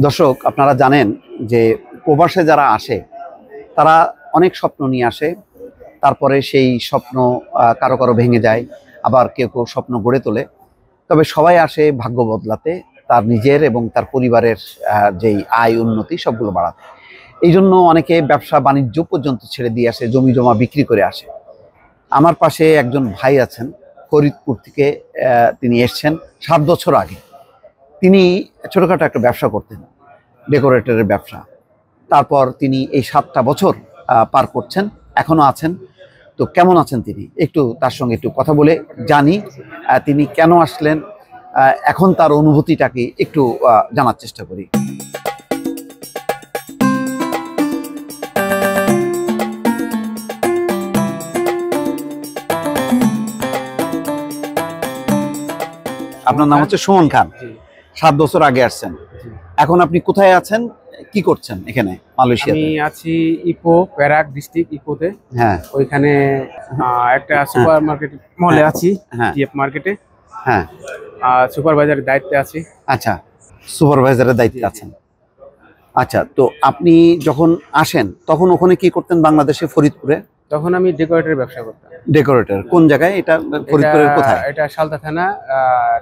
দর্শক, আপনারা জানেন যে প্রবাসে যারা আসে তারা অনেক স্বপ্ন নিয়ে আসে। তারপরে সেই স্বপ্ন কারো কারো ভেঙে যায়, আবার কেউ কেউ স্বপ্ন গড়ে তোলে। তবে সবাই আসে ভাগ্য বদলাতে, তার নিজের এবং তার পরিবারের যেই আয় উন্নতি সবগুলো বাড়াতে। এই জন্য অনেকে ব্যবসা বাণিজ্য পর্যন্ত ছেড়ে দিয়ে আসে, জমি জমা বিক্রি করে আসে। আমার পাশে একজন ভাই আছেন, ফরিদপুর থেকে। তিনি এসছেন 7 বছর আগে। তিনি ছোটোখাটো একটা ব্যবসা করতেন, ডেকোরেটরের ব্যবসা। তারপর তিনি এই 7টা বছর পার করছেন, এখনো আছেন। তো কেমন আছেন তিনি, একটু তার সঙ্গে একটু কথা বলে জানি তিনি কেন আসলেন, এখন তার অনুভূতিটাকে একটু জানার চেষ্টা করি। আপনার নাম হচ্ছে সুমন খান। 7 বছর আগে আসছেন। এখন আপনি কোথায় আছেন, কি করছেন এখানে মালয়েশিয়াতে? আমি আছি ইপো, পেরাক ডিস্ট্রিক্ট ইপোতে। হ্যাঁ, ওইখানে একটা সুপার মার্কেট মলে আছি, হ্যাঁ টিএফ মার্কেটে। হ্যাঁ। সুপারভাইজারের দায়িত্বে আছি। আচ্ছা, সুপারভাইজারের দায়িত্বে আছেন। আচ্ছা, তো আপনি যখন আসেন তখন ওখানে কি করতেন বাংলাদেশে, ফরিদপুরে? তখন আমি ডেকোরেটরের ব্যবসা করতাম। ডেকোরেটর কোন জায়গায় এটা, ফরিদপুরের কোথায়? এটা সালতা থানা,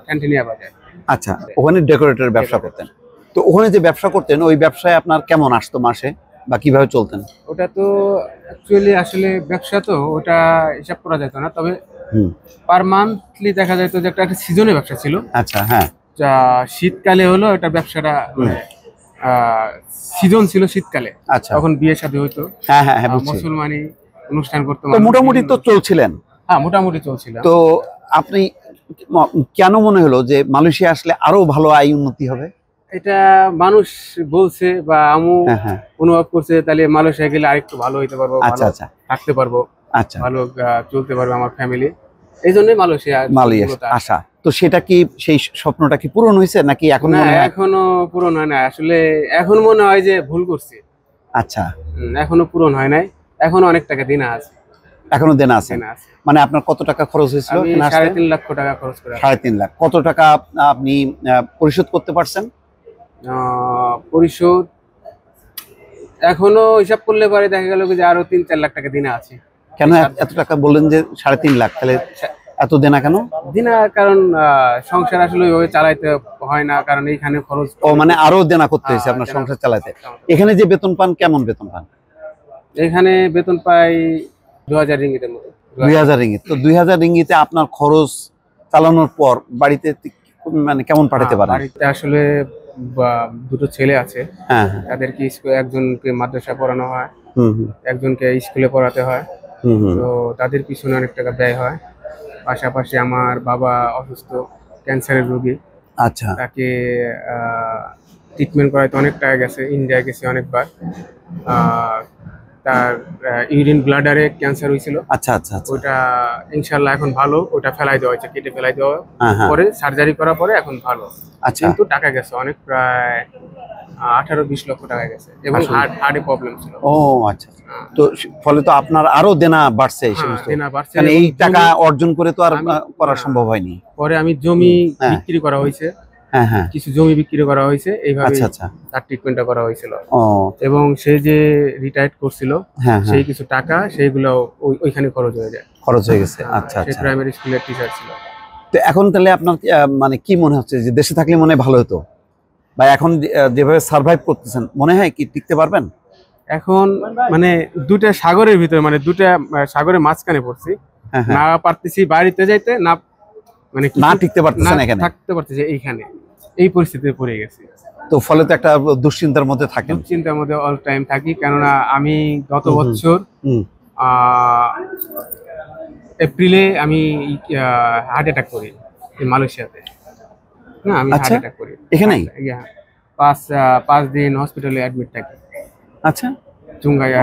ক্যান্টিনিয়া বাজার। আচ্ছা, ওখানে ডেকোরেটরের ব্যবসা করতেন। তো ওখানে যে ব্যবসা করতেন ওই ব্যবসায় আপনার কেমন আসতো মাসে, বা কিভাবে চলতেন? ওটা তো অ্যাকচুয়ালি আসলে ব্যবসা তো ওটা হিসাব করা যেত না, তবে পার মান্থলি দেখা যেত যে একটা সিজনের ব্যবসা ছিল। আচ্ছা, হ্যাঁ। যা শীতকালে হলো এটা ব্যবসাটা, সিজন ছিল শীতকালে। আচ্ছা, তখন বিয়ে শাদী হইতো। হ্যাঁ হ্যাঁ হ্যাঁ, বুঝছি। মুসলমানি অনুষ্ঠান করতে তো মোটামুটি তো চলছিলেন। হ্যাঁ, মোটামুটি চলছিল। তো আপনি কেন মনে হলো যে মালয়েশিয়া আসলে আরো ভালো আয় উন্নতি হবে? এটা মানুষ বলছে বা আমু অনুভব করছে, তাহলে মালয়েশিয়া গেলে আরেকটু ভালো হইতে পারবো, আচ্ছা আচ্ছা, থাকতে পারবো, আচ্ছা, ভালো চলতে পারবে আমার ফ্যামিলি। এই জন্যই মালয়েশিয়া আসা। তো সেটা কি, সেই স্বপ্নটা কি পূরণ হয়েছে নাকি এখন মনে হয়? এখনো পূরণ হয় না আসলে। এখন মনে হয় যে ভুল করছি। আচ্ছা, এখনো পূরণ হয় নাই, এখনো অনেক টাকা দেনা আছে। এখনো দেনা আছে? মানে আপনার কত টাকা খরচ হয়েছিল? 3.5 লাখ টাকা খরচ করে। 3.5 লাখ। কত টাকা আপনি পরিশোধ করতে পারছেন? পরিশোধ এখনো হিসাব করলে পরে দেখা গেল যে আরো 3-4 লাখ টাকা দেনা আছে। কেন এত টাকা বললেন যে 3.5 লাখ? তাহলে এত দেনা কেন? দেনা কারণ সংসার আসলে ওইভাবে চালাইতে হয় না, কারণ এইখানে খরচ। ও মানে আরো দেনা করতে হয়েছে আপনার সংসার চালাতে। এখানে যে বেতন পান, কেমন বেতন পান? এখানে বেতন পাই 2000 রিঙ্গিতের মতো। 2000 রিঙ্গিত। তো 2000 রিঙ্গিতে আপনার খরচ চালানোর পর বাড়িতে মানে কেমন পাঠাতে পারেন? বাড়িতে আসলে দুটো ছেলে আছে, হ্যাঁ, তাদেরকে একজনকে মাদ্রাসা পড়ানো হয়, একজনকে স্কুলে পড়াতে হয়। তো তাদের পিছনে অনেক টাকা ব্যয় হয়। পাশাপাশি আমার বাবা অসুস্থ, ক্যান্সারের রোগী। আচ্ছা, তাকে ট্রিটমেন্ট করাইতে অনেক টাকা গেছে, ইন্ডিয়া গেছে অনেকবার। তার ইউরিন ব্লাডারে ক্যান্সার হয়েছিল। আচ্ছা আচ্ছা, ওটা ইনশাল্লাহ এখন ভালো। ওটা ফেলাই দেওয়া হয়েছে, কেটে ফেলাই দেওয়া পরে, সার্জারি করার পরে এখন ভালো। আচ্ছা, কিন্তু টাকা গেছে অনেক, প্রায় 18-20 লক্ষ টাকা গেছে, এবং হার্টে প্রবলেম ছিল। ও আচ্ছা। তো ফলে তো আপনার আরো দেনা বাড়ছে। দেনা বাড়ছে, এই টাকা অর্জন করে তো আর করা সম্ভব হয়নি। পরে আমি জমি বিক্রি করা হয়েছে, কিছু জমি বিক্রি করা হয়েছে, এইভাবে তার ট্রিটমেন্টটা করা হয়েছিল। এবং সে যে রিটায়ার্ড করছিল সেই কিছু টাকা, সেইগুলো ওইখানে খরচ হয়ে যায়, খরচ হয়ে গেছে। আচ্ছা, সে প্রাইমারি স্কুলের টিচার ছিল। তো এখন তাহলে আপনার মানে কি মনে হচ্ছে যে দেশে থাকলে মনে ভালো হতো, বা এখন যেভাবে সার্ভাইভ করতেছেন মনে হয় কি টিকতে পারবেন? এখন মানে দুটা সাগরের ভিতরে, মানে দুটা সাগরের মাঝখানে পড়ছি, না পারতেছি বাড়িতে যাইতে, না মানে না টিকতে পারতেছেন এখানে, থাকতে পারতেছি এইখানে, এই পরিস্থিতিতে পড়ে গেছি। তো ফলে তো একটা দুশ্চিন্তার মধ্যে থাকেন। দুশ্চিন্তার মধ্যে অল টাইম থাকি, কেননা আমি গত বছর এপ্রিলে আমি হার্ট অ্যাটাক করি মালয়েশিয়াতে। না, আমি হার্ট অ্যাটাক করি এখানেই। 5 দিন হসপিটালে অ্যাডমিট থাকি। আচ্ছা, চুঙ্গাইয়া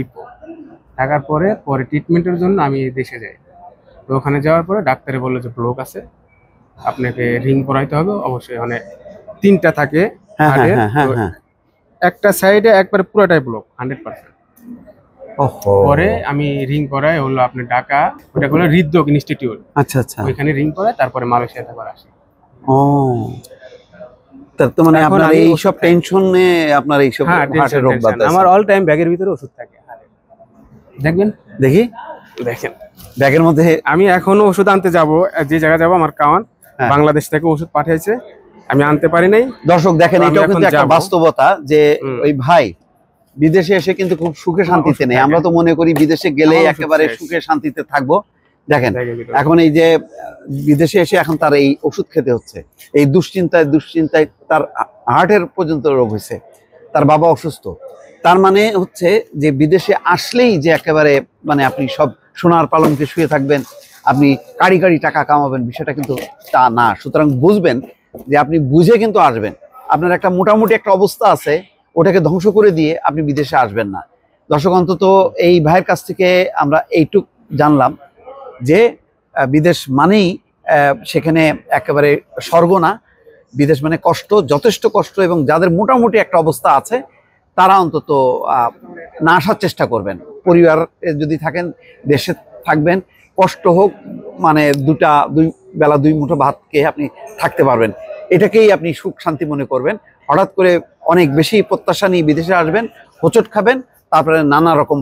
ইপো থাকার পরে ট্রিটমেন্টের জন্য আমি দেশে যাই। তো ওখানে যাওয়ার পরে ডাক্তারে বললো যে ব্লক আছে, আপনাকে রিং পরাইতে হবে অবশ্যই। মানে 3টা থাকে, একটা সাইডে একবারে পুরোটাই ব্লক 100%। পরে আমি রিং করাই হলো আপনার ঢাকা, ওটা হলো হৃদরোগ ইনস্টিটিউট। আচ্ছা আচ্ছা, ওইখানে রিং করাই, তারপরে মালয়েশিয়াতে আবার আসি। ও, ডাক্তার তো মানে আপনার এই সব টেনশনে আপনার এই সব হার্টের রোগ বাদ আমার অল টাইম ব্যাগের ভিতরে ওষুধ থাকে। দেখবেন, দেখি, দেখেন ব্যাগের মধ্যে। আমি এখনো ওষুধ আনতে যাব, যে জায়গায় যাব আমার কাওয়ান বাংলাদেশ থেকে ওষুধ পাঠিয়েছে, আমি আনতে পারি নাই। দর্শক দেখেন, এটাও কিন্তু একটা বাস্তবতা যে ওই ভাই বিদেশে এসে কিন্তু খুব সুখে শান্তিতে নেই। আমরা তো মনে করি বিদেশে গেলে একেবারে সুখে শান্তিতে থাকবো। দেখেন এখন এই যে বিদেশে এসে এখন তার এই ওষুধ খেতে হচ্ছে, এই দুশ্চিন্তায় তার হার্টের পর্যন্ত রোগ হয়েছে, তার বাবা অসুস্থ। তার মানে হচ্ছে যে বিদেশে আসলেই যে একেবারে মানে আপনি সব সোনার পালঙ্কে শুয়ে থাকবেন, আপনি কাড়ি কাড়ি টাকা কামাবেন, বিষয়টা কিন্তু তা না। সুতরাং বুঝবেন যে আপনি বুঝে কিন্তু আসবেন। আপনার একটা মোটামুটি একটা অবস্থা আছে, ওটাকে ধ্বংস করে দিয়ে আপনি বিদেশে আসবেন না। দর্শক, অন্তত এই ভাইয়ের কাছ থেকে আমরা এইটুক জানলাম যে বিদেশ মানেই সেখানে একেবারে স্বর্গ না। বিদেশ মানে কষ্ট, যথেষ্ট কষ্ট, এবং যাদের মোটামুটি একটা অবস্থা আছে তারা অন্তত না আসার চেষ্টা করবেন। পরিবার যদি থাকেন দেশে থাকবেন, কষ্ট হোক, মানে দুই বেলা দুই মুঠো ভাত খেয়ে আপনি থাকতে পারবেন, এটাকেই আপনি সুখ শান্তি মনে করবেন। হঠাৎ করে অনেক বেশি প্রত্যাশা নিয়ে বিদেশে আসবেন, হোঁচট খাবেন, তারপরে নানা রকম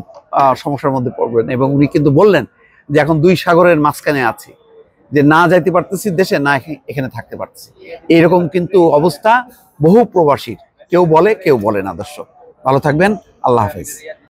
সমস্যার মধ্যে পড়বেন। এবং উনি কিন্তু বললেন যে এখন দুই সাগরের মাঝখানে আছি, যে না যাইতে পারতেছি দেশে, না এখানে থাকতে পারতেছি। এইরকম কিন্তু অবস্থা বহু প্রবাসীর, কেউ বলে কেউ বলে না। দর্শক ভালো থাকবেন, আল্লাহ হাফেজ।